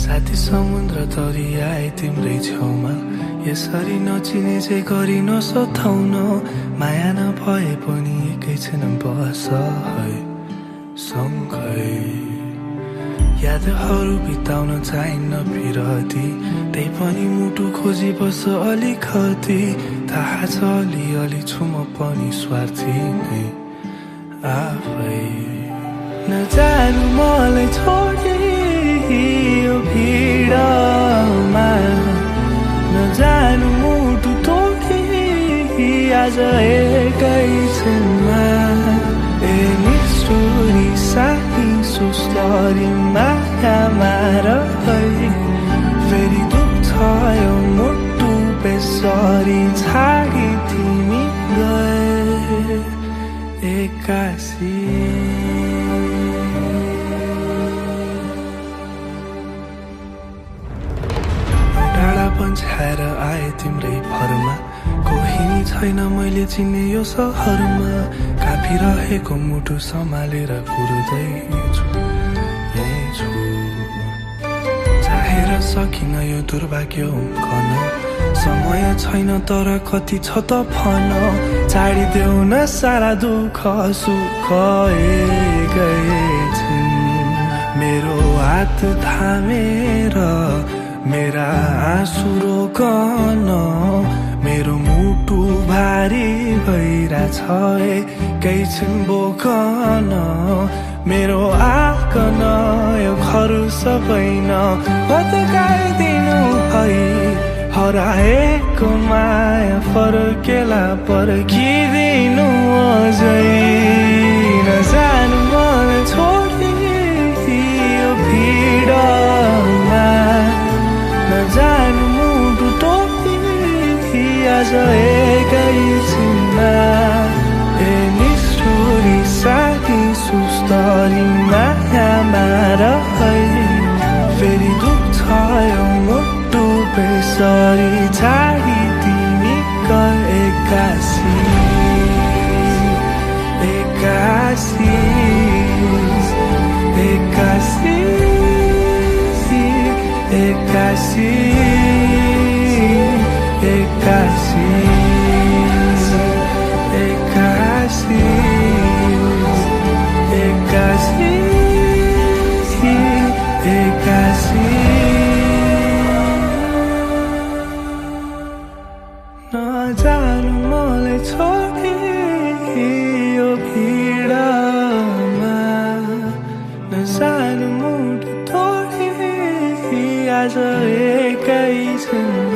साथी समुद्र तरी आए तिम्रै छेउमा यसरी नचिने चाहिँ गरी नसोधाउन माया नभए पनि एकैछिन बस है सँगै यादहरू बिताउन चाहिन्न फिरती त्यही पनि मुटु खोजी बस अलिकति थाहा छ अलिअलि छु म पनि स्वार्थी नै आफै नजानु मलाई छोडी यो भिडमा नजानु मुटु तोडी आज एकैछिनमा निष्ठुरी सानी सुस्तरी मायामा रही फेरि दुख्छ यो मुटु बेसरी छाडी तिमी गए एक्कासी छाएर आए तिम्रै भरमा कोही नि छैन मैले चिने यो सहरमा काँपिरहेको मुटु सम्हालेर कुर्दैछु चाहेर सकिन यो दुर्भाग्य उम्कन समय छैन तर कति छ त भन छाडिदेऊ न सारा दुःख सुख गएछन् मेरो हात थामेर मेरा आँसु रोकन मेरो मुटु भारी भइरहेछ एकैछिन बोकन मेरो आकन यो घर सबै न भत्काइदिनु है हराएको माया फर्केला पर्खिदिनु अझै नजानु मलाई छोडी यो भिडमा नजानु मुटु तोडी आज एकैछिनमा निष्ठुरी साथी सुस्तरी मायामा रही फेरि दुख्छ यो मुटु बेसरी छाडी तिमी गए एक्कासी एक्कासी एक्कासी एक्कासी एक्कासी एक्कासी एक्कासी एक्कासी नजानु मलाई छोडी यो भिडमा नजानु मुटु तोडी आज एकैछिन